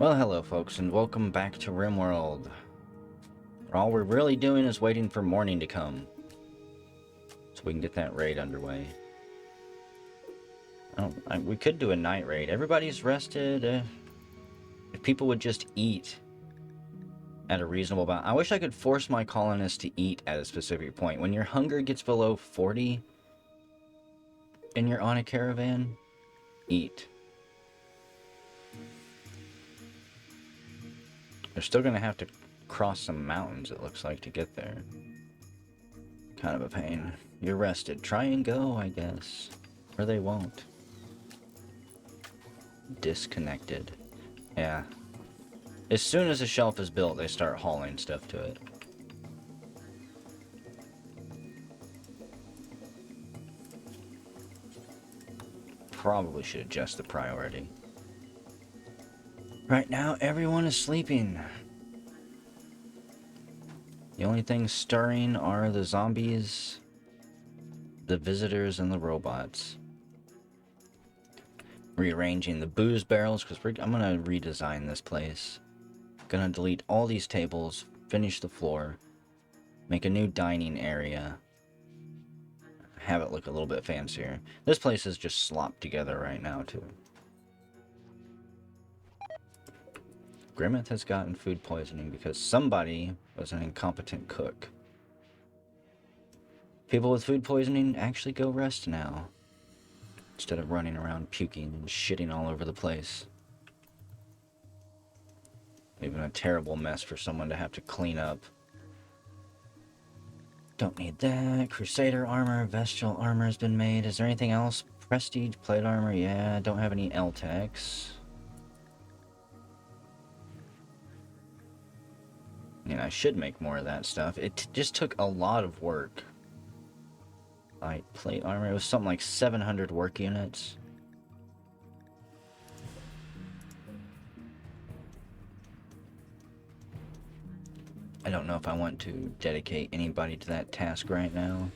Well, hello folks, and welcome back to Rimworld. All we're really doing is waiting for morning to come, so we can get that raid underway. We could do a night raid. Everybody's rested. If people would just eat at a reasonable amount. I wish I could force my colonists to eat at a specific point. When your hunger gets below 40 and you're on a caravan, eat. They're still going to have to cross some mountains, it looks like, to get there. Kind of a pain. You're rested. Try and go, I guess. Or they won't. Disconnected. Yeah. As soon as a shelf is built, they start hauling stuff to it. Probably should adjust the priority. Right now, everyone is sleeping. The only things stirring are the zombies, the visitors, and the robots. Rearranging the booze barrels, because I'm going to redesign this place. Gonna delete all these tables, finish the floor, make a new dining area, have it look a little bit fancier. This place is just slopped together right now, too. Grimmeth has gotten food poisoning because somebody was an incompetent cook. People with food poisoning actually go rest now, instead of running around puking and shitting all over the place. Leaving a terrible mess for someone to have to clean up. Don't need that. Crusader armor, Vestal armor has been made. Is there anything else? Prestige plate armor, yeah. Don't have any L-Techs. I should make more of that stuff. It just took a lot of work. Light plate armor, it was something like 700 work units. I don't know if I want to dedicate anybody to that task right now.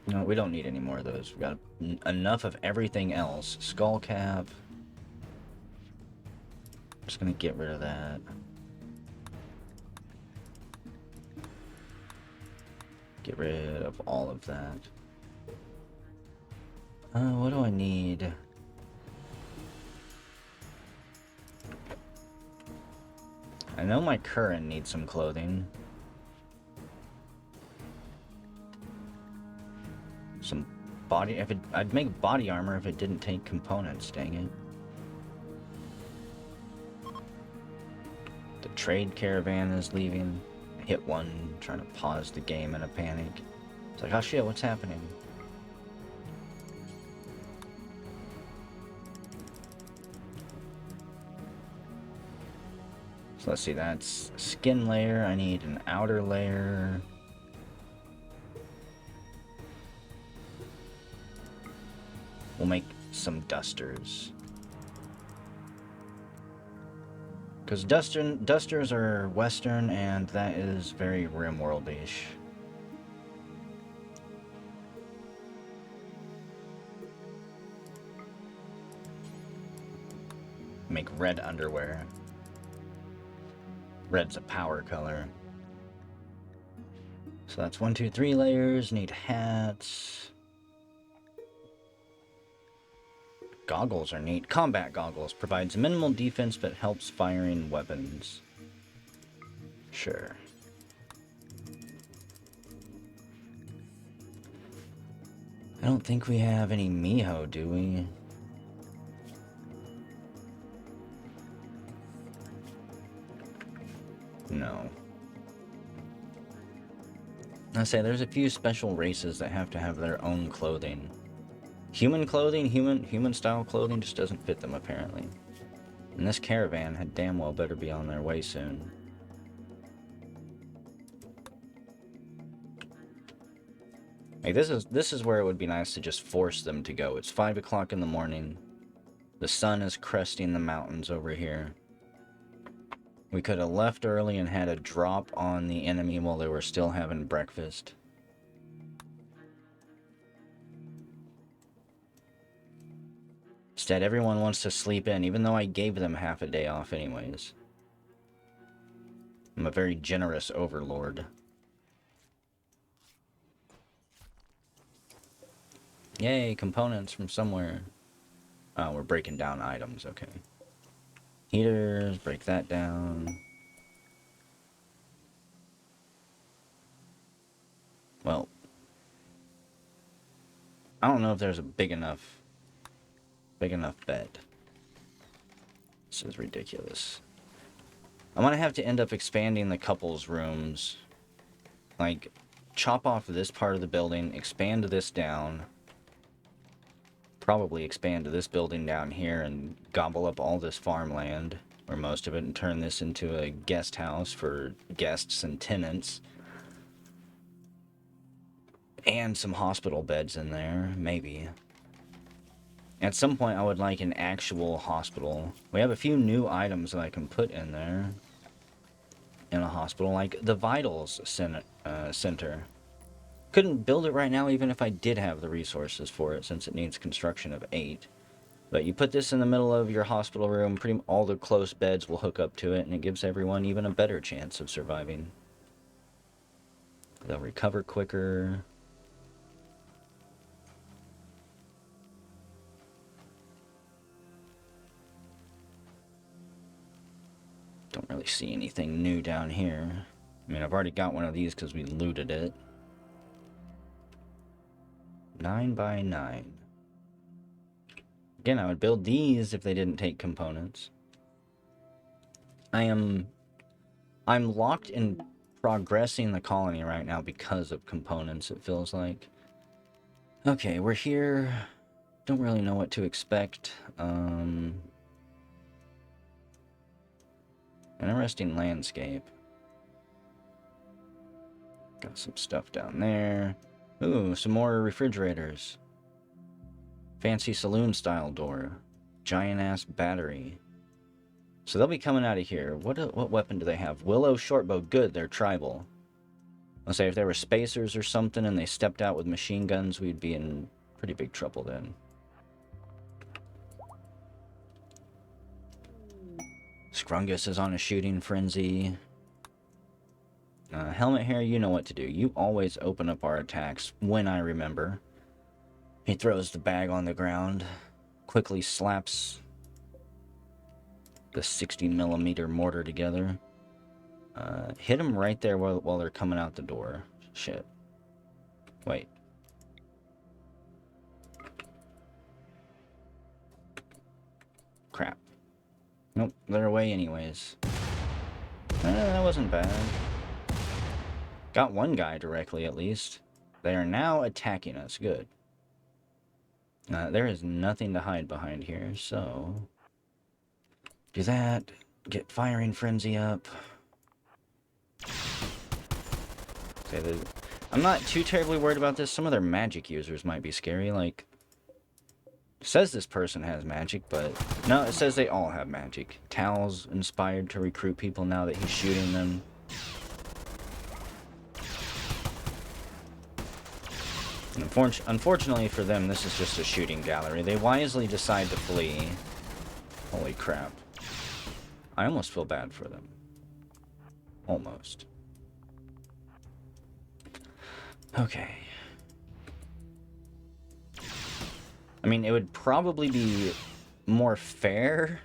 No, we don't need any more of those. We've got enough of everything else. Skull cap. Just gonna get rid of that. Get rid of all of that. What do I need? I know my current needs some clothing. Some body... I'd make body armor if it didn't take components, dang it. The trade caravan is leaving. I hit one, trying to pause the game in a panic. It's like, oh shit, what's happening? So let's see, that's skin layer. I need an outer layer. We'll make some dusters. Because dusters are Western, and that is very Rimworld-ish. Make red underwear. Red's a power color. So that's 1, 2, 3 layers. Need hats. Goggles are neat. Combat goggles. Provides minimal defense but helps firing weapons. Sure. I don't think we have any Miho, do we? No. I say there's a few special races that have to have their own clothing. Human clothing, human style clothing just doesn't fit them apparently. And this caravan had damn well better be on their way soon. Like this is where it would be nice to just force them to go. It's 5 o'clock in the morning. The sun is cresting the mountains over here. We could have left early and had a drop on the enemy while they were still having breakfast. Instead, everyone wants to sleep in, even though I gave them half a day off anyways. I'm a very generous overlord. Yay, components from somewhere. Oh, we're breaking down items, okay. Heaters, break that down. Well, I don't know if there's a big enough bed. This is ridiculous. I'm gonna have to end up expanding the couples rooms. Like, chop off this part of the building, expand this down. Probably expand this building down here and gobble up all this farmland, or most of it, and turn this into a guest house for guests and tenants. And some hospital beds in there, maybe. At some point, I would like an actual hospital. We have a few new items that I can put in there. In a hospital, like the Vitals Center. Couldn't build it right now, even if I did have the resources for it, since it needs construction of 8. But you put this in the middle of your hospital room, pretty much all the close beds will hook up to it, and it gives everyone even a better chance of surviving. They'll recover quicker. Don't really see anything new down here. I mean, I've already got one of these because we looted it. 9 by 9. Again, I would build these if they didn't take components. I'm locked in progressing the colony right now because of components, it feels like. Okay, we're here. Don't really know what to expect. Interesting landscape. Got some stuff down there. Ooh, some more refrigerators. Fancy saloon style door. Giant ass battery. So they'll be coming out of here. What weapon do they have? Willow shortbow. Good, they're tribal. Let's say if they were spacers or something and they stepped out with machine guns, we'd be in pretty big trouble then. Scrungus is on a shooting frenzy. Helmet hair, you know what to do. You always open up our attacks when I remember. He throws the bag on the ground, quickly slaps the 60mm mortar together. Hit him right there while they're coming out the door. Shit. Wait. Crap. Nope, they're away anyways. That wasn't bad. Got one guy directly, at least. They are now attacking us. Good. There is nothing to hide behind here, so... do that. Get firing frenzy up. Okay, I'm not too terribly worried about this. Some of their magic users might be scary, like... it says this person has magic, but... no, it says they all have magic. Tal's inspired to recruit people now that he's shooting them. Unfortunately for them, this is just a shooting gallery. They wisely decide to flee. Holy crap. I almost feel bad for them. Almost. Okay. I mean, it would probably be more fair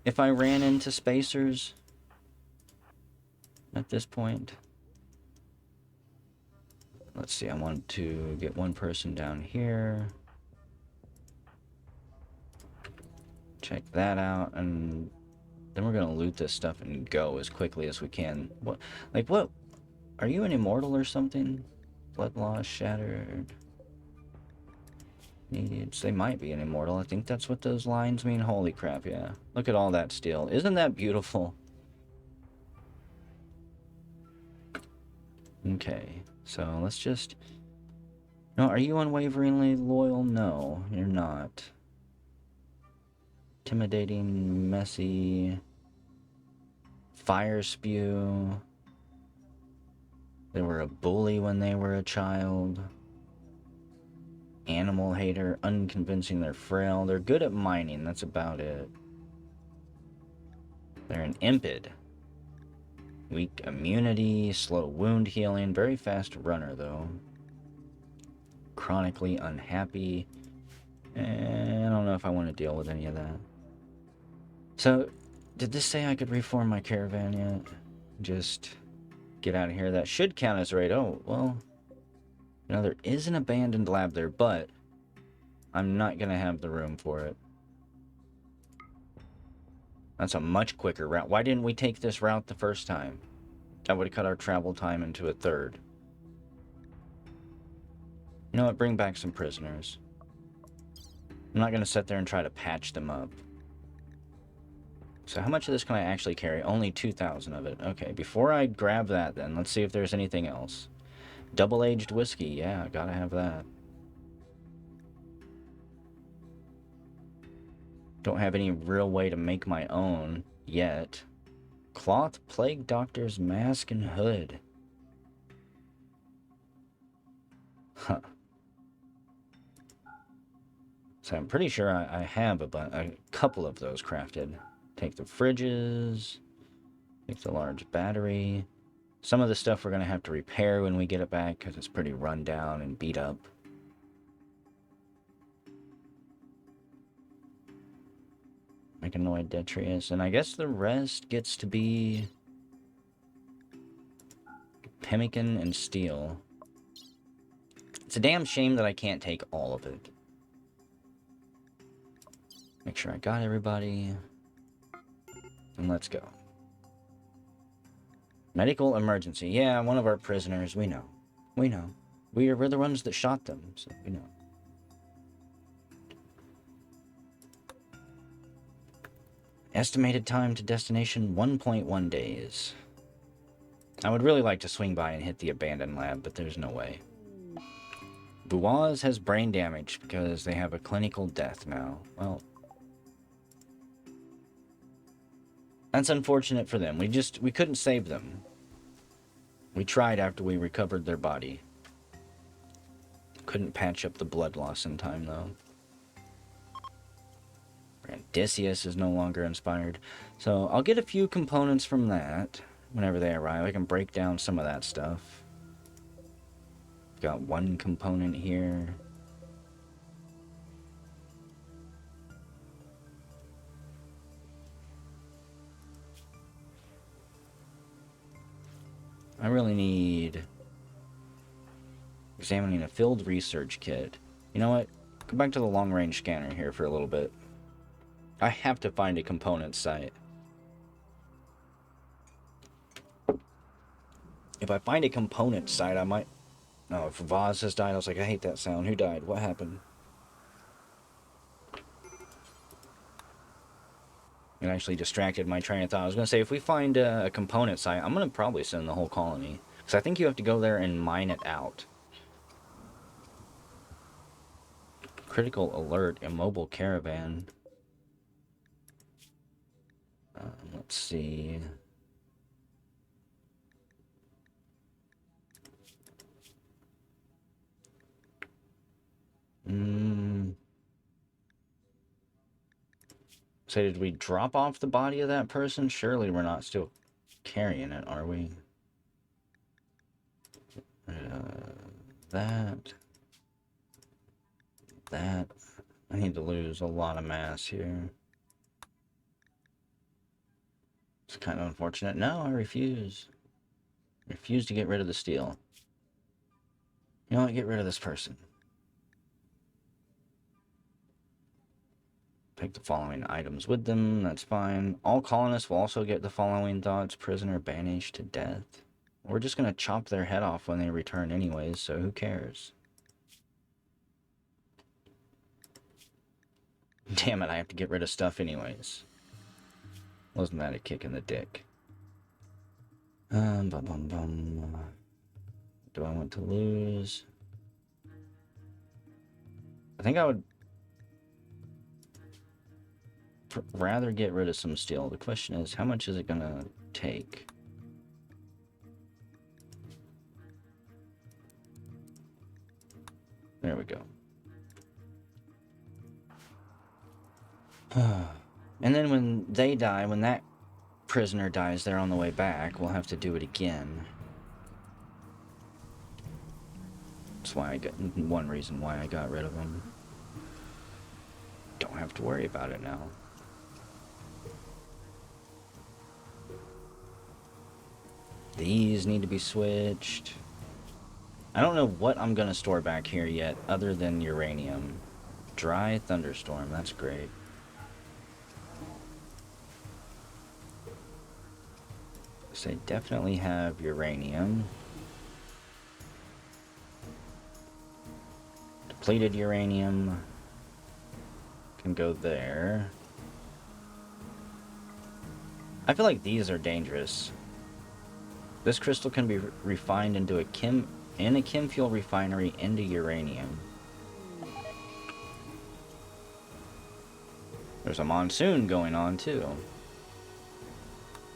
if I ran into spacers at this point. Let's see, I want to get one person down here. Check that out, and then we're gonna loot this stuff and go as quickly as we can. What? Like, what? Are you an immortal or something? Blood loss shattered. Needed. They might be an immortal. I think that's what those lines mean. Holy crap, yeah. Look at all that steel. Isn't that beautiful? Okay, so let's just... no, are you unwaveringly loyal? No, you're not. Intimidating, messy... fire spew... they were a bully when they were a child. Animal hater, unconvincing, they're frail. They're good at mining, that's about it. They're an impid. Weak immunity, slow wound healing, very fast runner though. Chronically unhappy. And I don't know if I want to deal with any of that. So, did this say I could reform my caravan yet? Just get out of here. That should count as raid. Oh, well, you know, there is an abandoned lab there, but I'm not going to have the room for it. That's a much quicker route. Why didn't we take this route the first time? That would have cut our travel time into a third. You know what? Bring back some prisoners. I'm not going to sit there and try to patch them up. So how much of this can I actually carry? Only 2,000 of it. Okay, before I grab that then, let's see if there's anything else. Double-aged whiskey. Yeah, gotta have that. Don't have any real way to make my own yet. Cloth plague doctor's mask and hood. Huh. So I'm pretty sure I have a couple of those crafted. Take the fridges. Take the large battery. Some of the stuff we're going to have to repair when we get it back because it's pretty run down and beat up. Mechanoid detritus. And I guess the rest gets to be pemmican and steel. It's a damn shame that I can't take all of it. Make sure I got everybody. And let's go. Medical emergency. Yeah, one of our prisoners. We know. We know. We're the ones that shot them, so we know. Estimated time to destination, 1.1 days. I would really like to swing by and hit the abandoned lab, but there's no way. Buaz has brain damage because they have a clinical death now. Well, that's unfortunate for them. We couldn't save them. We tried after we recovered their body. Couldn't patch up the blood loss in time, though. Odysseus is no longer inspired. So I'll get a few components from that whenever they arrive. I can break down some of that stuff. Got one component here. I really need examining a field research kit. You know what? Go back to the long-range scanner here for a little bit. I have to find a component site. If I find a component site, I might... Oh, if Vaz has died, I was like, I hate that sound. Who died? What happened? It actually distracted my train of thought. I was going to say, if we find a component site, I'm going to probably send the whole colony. Because I think you have to go there and mine it out. Critical alert, immobile caravan. Let's see. So did we drop off the body of that person? Surely we're not still carrying it, are we? That. I need to lose a lot of mass here. It's kind of unfortunate. No, I refuse. Refuse to get rid of the steel. You know what? Get rid of this person. Take the following items with them. That's fine. All colonists will also get the following thoughts. Prisoner banished to death. We're just going to chop their head off when they return anyways, so who cares? Damn it, I have to get rid of stuff anyways. Wasn't that a kick in the dick? Do I want to lose? I think I would rather get rid of some steel. The question is, how much is it gonna take? There we go. And then when they die, when that prisoner dies, they're on the way back, we'll have to do it again. That's why I got one reason why I got rid of them. Don't have to worry about it now. These need to be switched. I don't know what I'm gonna store back here yet, other than uranium. Dry thunderstorm, that's great. So I definitely have uranium. Depleted uranium can go there. I feel like these are dangerous. This crystal can be refined into a chem fuel refinery into uranium. There's a monsoon going on too.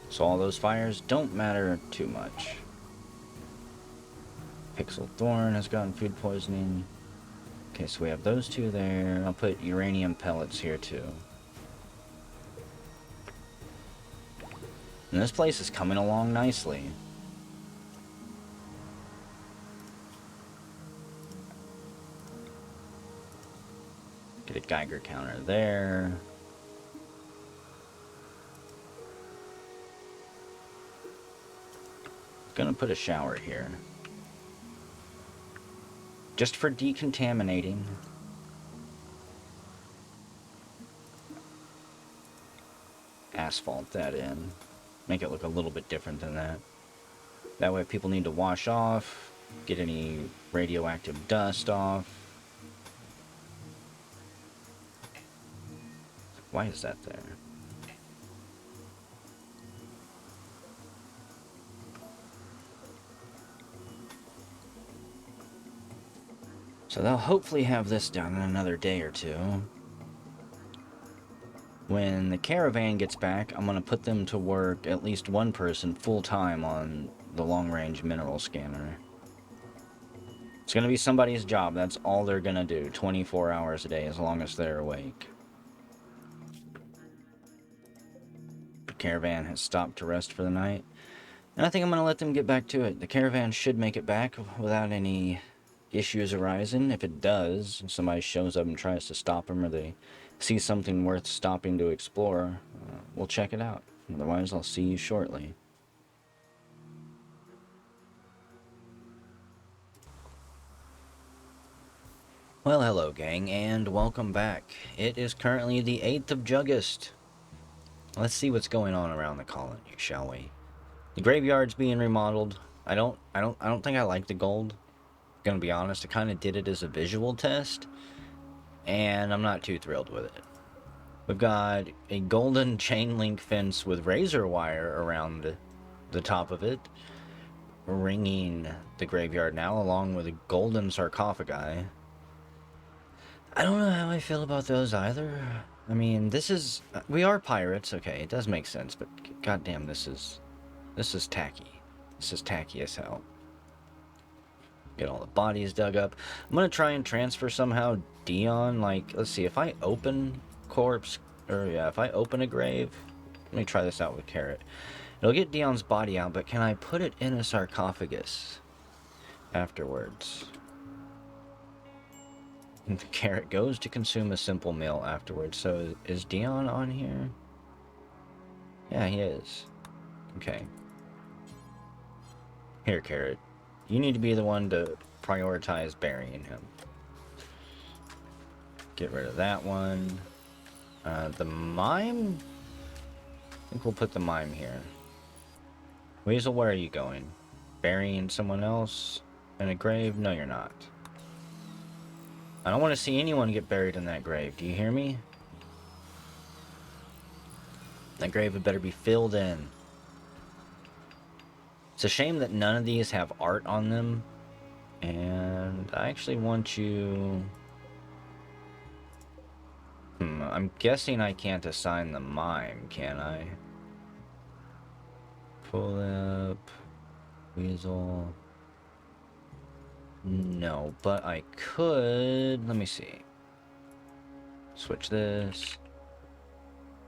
So all those fires don't matter too much. Pixel Thorn has gotten food poisoning. Okay, so we have those two there. I'll put uranium pellets here too. And this place is coming along nicely. Get a Geiger counter there. Gonna put a shower here. Just for decontaminating. Asphalt that in. Make it look a little bit different than that. That way if people need to wash off, get any radioactive dust off. Why is that there? So they'll hopefully have this done in another day or two. When the caravan gets back, I'm going to put them to work, at least one person, full-time on the long-range mineral scanner. It's going to be somebody's job. That's all they're going to do, 24 hours a day, as long as they're awake. The caravan has stopped to rest for the night. And I think I'm going to let them get back to it. The caravan should make it back without any issues arising. If it does, if somebody shows up and tries to stop them, or they see something worth stopping to explore, we'll check it out. Otherwise, I'll see you shortly. Well, hello gang, and welcome back. It is currently the 8th of August. Let's see what's going on around the colony, shall we? The graveyard's being remodeled. I don't think I like the gold. Gonna be honest, I kind of did it as a visual test, and I'm not too thrilled with it. We've got a golden chain link fence with razor wire around the top of it, ringing the graveyard now, along with a golden sarcophagi. I don't know how I feel about those either. I mean, we are pirates, okay, it does make sense, but goddamn, this is tacky. This is tacky as hell. Get all the bodies dug up. I'm gonna try and transfer somehow Dion, like, let's see, if I open corpse, or yeah, if I open a grave, let me try this out with Carrot. It'll get Dion's body out, but can I put it in a sarcophagus afterwards? And the Carrot goes to consume a simple meal afterwards. So is Dion on here? Yeah, he is. Okay. Here, Carrot. You need to be the one to prioritize burying him. Get rid of that one. The mime? I think we'll put the mime here. Weasel, where are you going? Burying someone else in a grave? No, you're not. I don't want to see anyone get buried in that grave. Do you hear me? That grave had better be filled in. It's a shame that none of these have art on them. And I actually want you... I'm guessing I can't assign the mime, can I? Pull up... Weasel... No, but I could... Let me see. Switch this.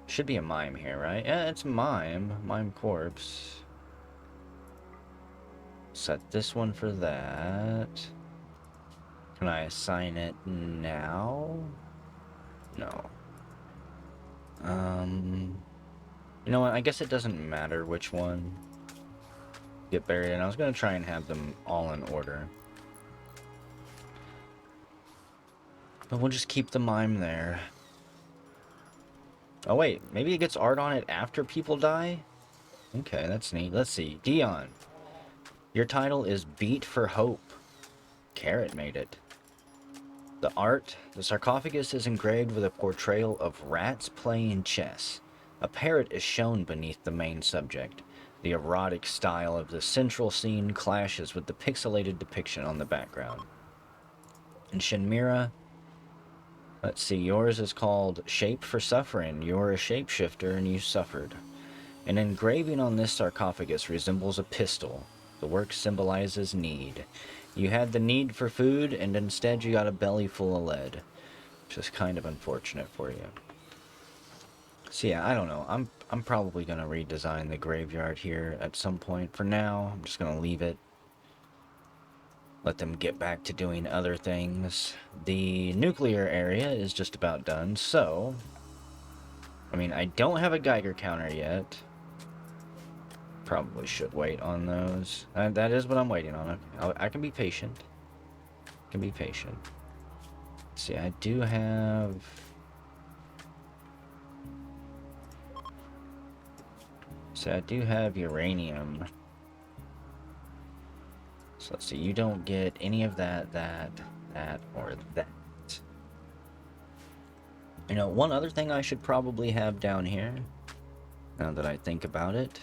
Should be a mime here, right? Yeah, it's mime. Mime corpse. Set this one for that. Can I assign it now? No. You know what? I guess it doesn't matter which one get buried in. I was gonna try and have them all in order. But we'll just keep the mime there. Oh wait, maybe it gets art on it after people die? Okay, that's neat. Let's see. Dion. Your title is Beat for Hope. Carrot made it. The art, the sarcophagus is engraved with a portrayal of rats playing chess. A parrot is shown beneath the main subject. The erotic style of the central scene clashes with the pixelated depiction on the background. And Shinmira, let's see, yours is called Shape for Suffering. You're a shapeshifter and you suffered. An engraving on this sarcophagus resembles a pistol. The work symbolizes need. You had the need for food, and instead you got a belly full of lead. Which is kind of unfortunate for you. So yeah, I don't know. I'm probably going to redesign the graveyard here at some point. For now, I'm just going to leave it. Let them get back to doing other things. The nuclear area is just about done, so... I mean, I don't have a Geiger counter yet. Probably should wait on those. That is what I'm waiting on. I can be patient. Can be patient. See, I do have... So I do have uranium. So let's see, you don't get any of that, or that. You know, one other thing I should probably have down here, now that I think about it.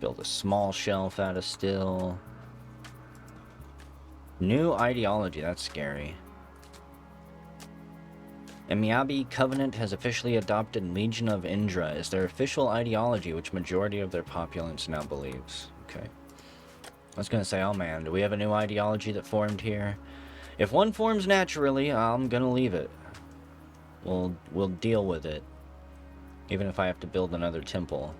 Build a small shelf out of steel. New ideology, that's scary. The Miyabi Covenant has officially adopted Legion of Indra as their official ideology, which majority of their populace now believes. Okay. I was gonna say, oh man, do we have a new ideology that formed here? If one forms naturally, I'm gonna leave it. We'll deal with it. Even if I have to build another temple.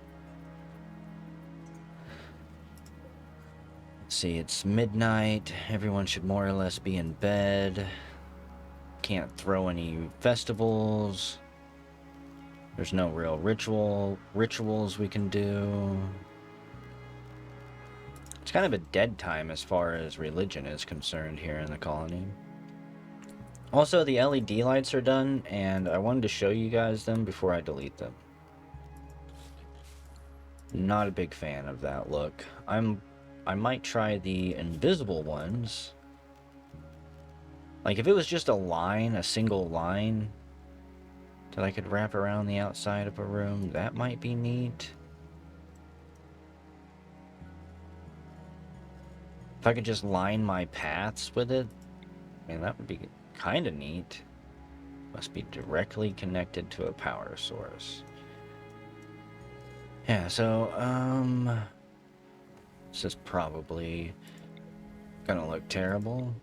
Let's see, it's midnight. Everyone should more or less be in bed. Can't throw any festivals. There's no real rituals we can do. It's kind of a dead time as far as religion is concerned here in the colony. Also, the LED lights are done, and I wanted to show you guys them before I delete them. Not a big fan of that look. I might try the invisible ones. Like, if it was just a line, a single line, that I could wrap around the outside of a room, that might be neat. If I could just line my paths with it, I mean, that would be kind of neat. Must be directly connected to a power source. Yeah, so, this is probably gonna look terrible.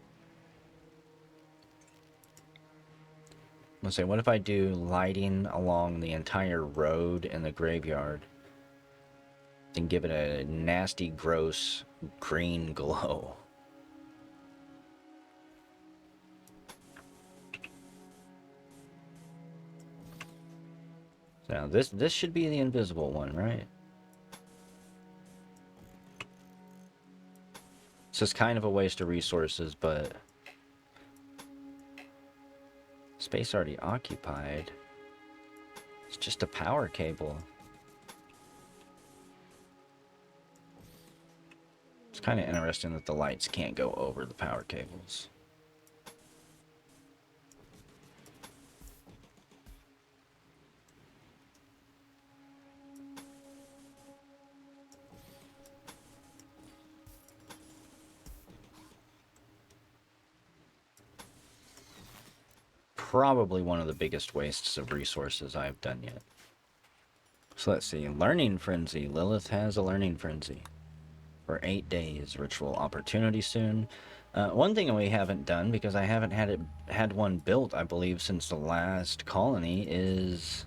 Let's say, what if I do lighting along the entire road in the graveyard and give it a nasty, gross green glow? Now, this should be the invisible one, right? This is kind of a waste of resources, but... Space already occupied. It's just a power cable. It's kind of interesting that the lights can't go over the power cables. Probably one of the biggest wastes of resources I've done yet. So let's see. Learning Frenzy. Lilith has a Learning Frenzy. For 8 days. Ritual opportunity soon. One thing we haven't done, because I haven't had one built, I believe, since the last colony, is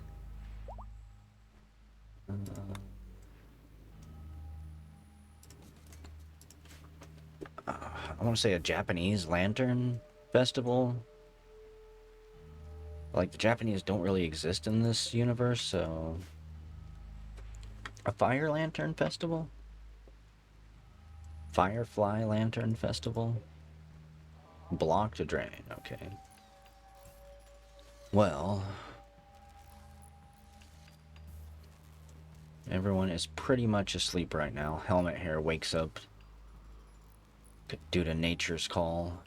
I want to say a Japanese lantern festival. Like, the Japanese don't really exist in this universe, so a fire lantern festival? Firefly lantern festival? Block to drain, okay. Well, everyone is pretty much asleep right now. Helmet Hair wakes up due to nature's call.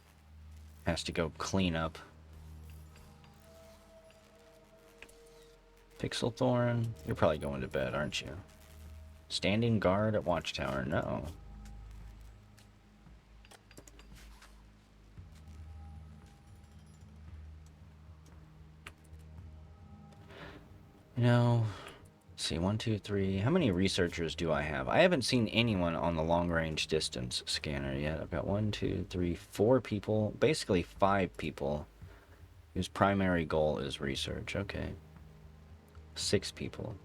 Has to go clean up. Pixel Thorn, you're probably going to bed, aren't you? Standing guard at Watchtower, no. You know, let's see, 1, 2, 3. How many researchers do I have? I haven't seen anyone on the long-range distance scanner yet. I've got 1, 2, 3, 4 people, basically 5 people whose primary goal is research. Okay. 6 people.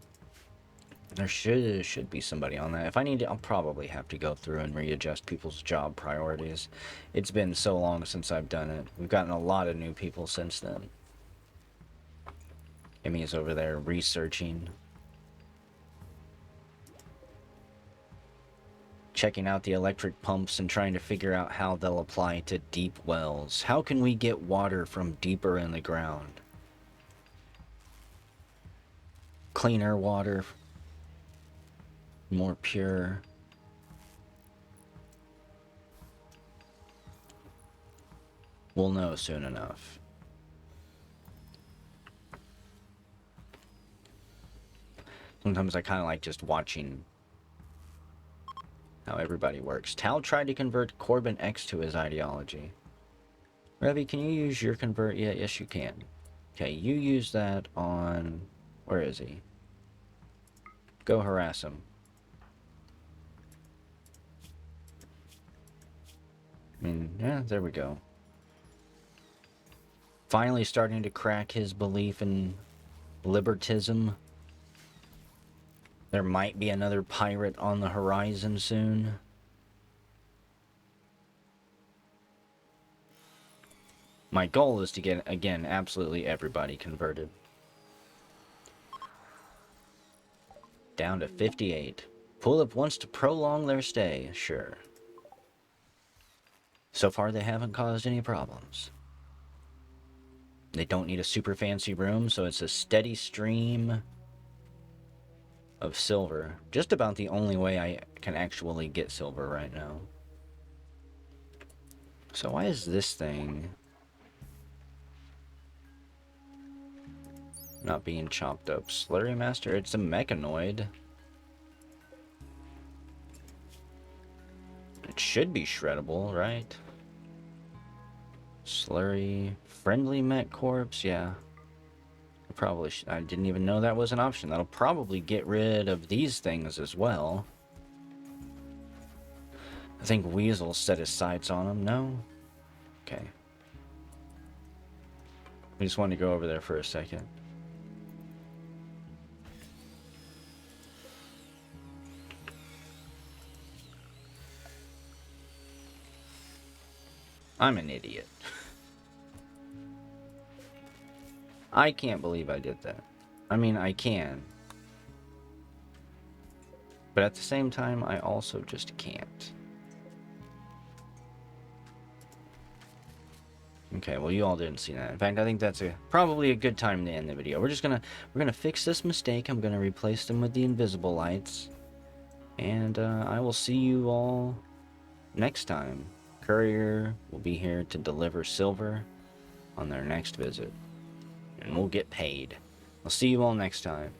There should be somebody on that. If I need to, I'll probably have to go through and readjust people's job priorities. It's been so long since I've done it. We've gotten a lot of new people since then. Emmy is over there researching. Checking out the electric pumps and trying to figure out how they'll apply to deep wells. How can we get water from deeper in the ground? Cleaner water. More pure. We'll know soon enough. Sometimes I kind of like just watching how everybody works. Tal tried to convert Corbin X to his ideology. Revy, can you use your convert? Yeah, yes you can. Okay, you use that on... Where is he? Go harass him. I mean, yeah, there we go. Finally starting to crack his belief in libertism. There might be another pirate on the horizon soon. My goal is to get, again, absolutely everybody converted. Down to 58. Pulip wants to prolong their stay, sure. So far, they haven't caused any problems. They don't need a super fancy room, so it's a steady stream of silver. Just about the only way I can actually get silver right now. So why is this thing not being chopped up? Slurry Master? It's a mechanoid. It should be shreddable, right? Slurry. Friendly mech corpse? Yeah. Probably I didn't even know that was an option. That'll probably get rid of these things as well. I think Weasel set his sights on them. No? Okay. We just wanted to go over there for a second. I'm an idiot. I can't believe I did that. I mean, I can. But at the same time, I also just can't. Okay, well, you all didn't see that. In fact, I think that's probably a good time to end the video. We're gonna fix this mistake. I'm gonna replace them with the invisible lights. And I will see you all next time. Courier will be here to deliver silver on their next visit. And we'll get paid. I'll see you all next time.